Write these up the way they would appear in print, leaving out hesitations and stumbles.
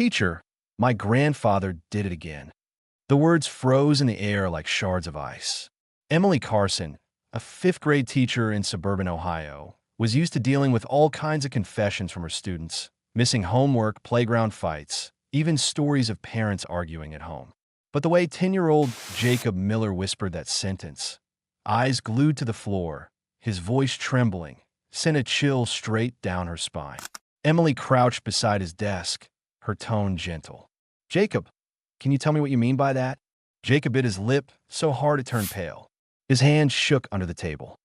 Teacher, my grandfather did it again. The words froze in the air like shards of ice. Emily Carson, a fifth-grade teacher in suburban Ohio, was used to dealing with all kinds of confessions from her students, missing homework, playground fights, even stories of parents arguing at home. But the way 10-year-old Jacob Miller whispered that sentence, eyes glued to the floor, his voice trembling, sent a chill straight down her spine. Emily crouched beside his desk, her tone gentle. Jacob, can you tell me what you mean by that? Jacob bit his lip so hard it turned pale. His hand shook under the table.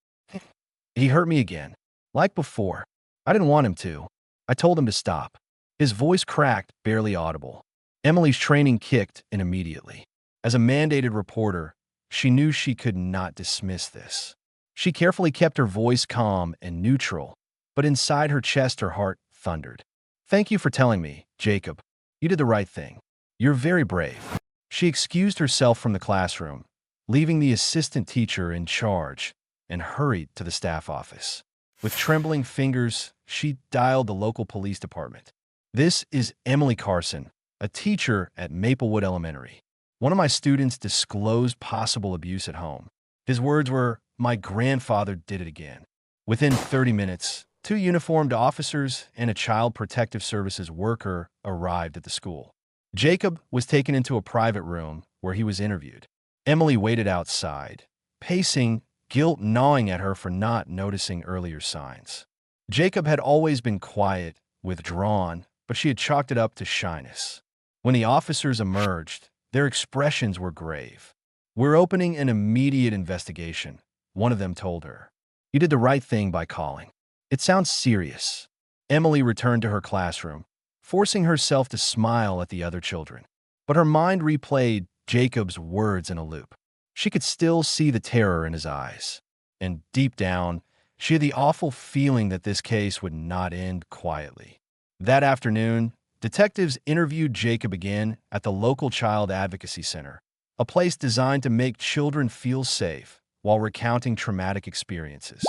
He hurt me again. Like before. I didn't want him to. I told him to stop. His voice cracked, barely audible. Emily's training kicked in immediately. As a mandated reporter, she knew she could not dismiss this. She carefully kept her voice calm and neutral, but inside her chest her heart thundered. Thank you for telling me, Jacob. You did the right thing. You're very brave. She excused herself from the classroom, leaving the assistant teacher in charge, and hurried to the staff office. With trembling fingers, she dialed the local police department. This is Emily Carson, a teacher at Maplewood Elementary. One of my students disclosed possible abuse at home. His words were, "My grandfather did it again." Within 30 minutes, 2 uniformed officers and a child protective services worker arrived at the school. Jacob was taken into a private room where he was interviewed. Emily waited outside, pacing, guilt gnawing at her for not noticing earlier signs. Jacob had always been quiet, withdrawn, but she had chalked it up to shyness. When the officers emerged, their expressions were grave. "We're opening an immediate investigation," one of them told her. "You did the right thing by calling." "It sounds serious." Emily returned to her classroom, forcing herself to smile at the other children. But her mind replayed Jacob's words in a loop. She could still see the terror in his eyes. And deep down, she had the awful feeling that this case would not end quietly. That afternoon, detectives interviewed Jacob again at the local Child Advocacy Center, a place designed to make children feel safe while recounting traumatic experiences.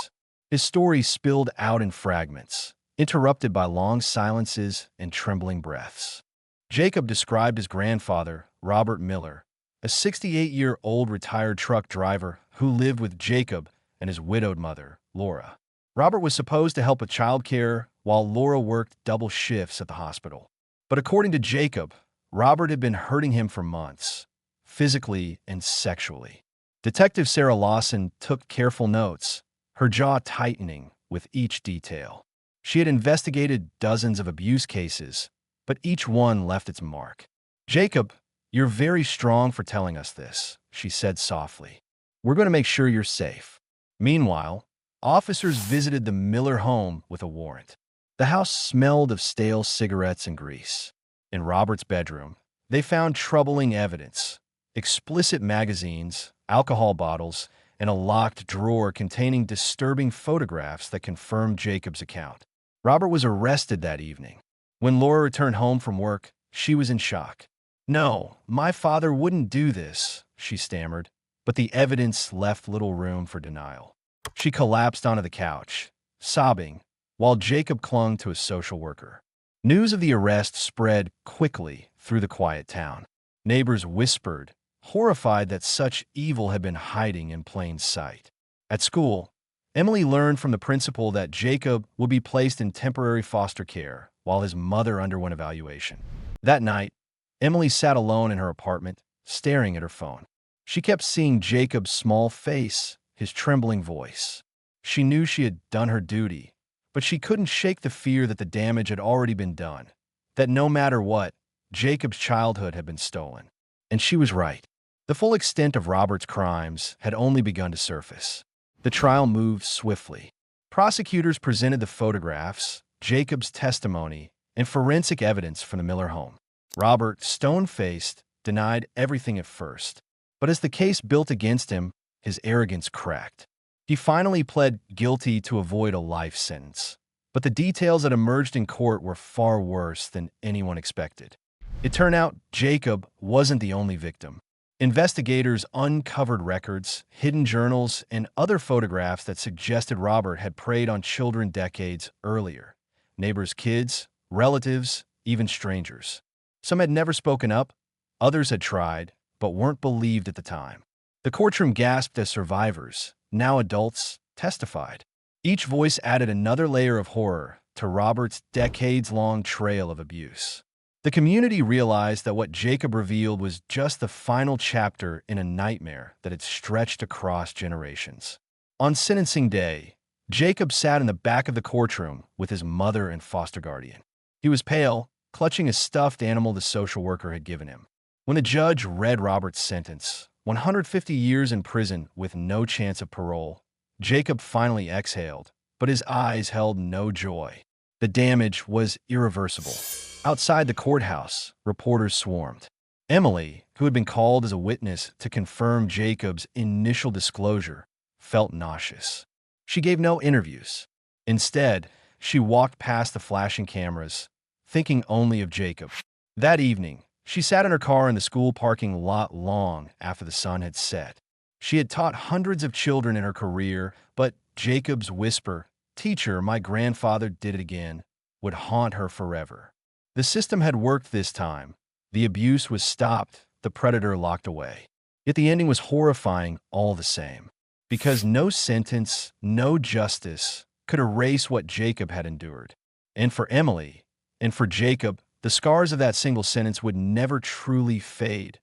His story spilled out in fragments, interrupted by long silences and trembling breaths. Jacob described his grandfather, Robert Miller, a 68-year-old retired truck driver who lived with Jacob and his widowed mother, Laura. Robert was supposed to help with childcare while Laura worked double shifts at the hospital. But according to Jacob, Robert had been hurting him for months, physically and sexually. Detective Sarah Lawson took careful notes, her jaw tightening with each detail. She had investigated dozens of abuse cases, but each one left its mark. "Jacob, you're very strong for telling us this," she said softly. "We're going to make sure you're safe." Meanwhile, officers visited the Miller home with a warrant. The house smelled of stale cigarettes and grease. In Robert's bedroom, they found troubling evidence: explicit magazines, alcohol bottles, and a locked drawer containing disturbing photographs that confirmed Jacob's account. Robert was arrested that evening. When Laura returned home from work, she was in shock. "No, my father wouldn't do this," she stammered, but the evidence left little room for denial. She collapsed onto the couch, sobbing, while Jacob clung to a social worker. News of the arrest spread quickly through the quiet town. Neighbors whispered, horrified that such evil had been hiding in plain sight. At school, Emily learned from the principal that Jacob would be placed in temporary foster care while his mother underwent evaluation. That night, Emily sat alone in her apartment, staring at her phone. She kept seeing Jacob's small face, his trembling voice. She knew she had done her duty, but she couldn't shake the fear that the damage had already been done, that no matter what, Jacob's childhood had been stolen. And she was right. The full extent of Robert's crimes had only begun to surface. The trial moved swiftly. Prosecutors presented the photographs, Jacob's testimony, and forensic evidence from the Miller home. Robert, stone-faced, denied everything at first. But as the case built against him, his arrogance cracked. He finally pled guilty to avoid a life sentence. But the details that emerged in court were far worse than anyone expected. It turned out Jacob wasn't the only victim. Investigators uncovered records, hidden journals, and other photographs that suggested Robert had preyed on children decades earlier. Neighbors' kids, relatives, even strangers. Some had never spoken up, others had tried, but weren't believed at the time. The courtroom gasped as survivors, now adults, testified. Each voice added another layer of horror to Robert's decades-long trail of abuse. The community realized that what Jacob revealed was just the final chapter in a nightmare that had stretched across generations. On sentencing day, Jacob sat in the back of the courtroom with his mother and foster guardian. He was pale, clutching a stuffed animal the social worker had given him. When the judge read Robert's sentence, 150 years in prison with no chance of parole, Jacob finally exhaled, but his eyes held no joy. The damage was irreversible. Outside the courthouse, reporters swarmed. Emily, who had been called as a witness to confirm Jacob's initial disclosure, felt nauseous. She gave no interviews. Instead, she walked past the flashing cameras, thinking only of Jacob. That evening, she sat in her car in the school parking lot long after the sun had set. She had taught hundreds of children in her career, but Jacob's whisper, "Teacher, my grandfather did it again," would haunt her forever. The system had worked this time. The abuse was stopped, the predator locked away. Yet the ending was horrifying all the same. Because no sentence, no justice could erase what Jacob had endured. And for Emily, and for Jacob, the scars of that single sentence would never truly fade.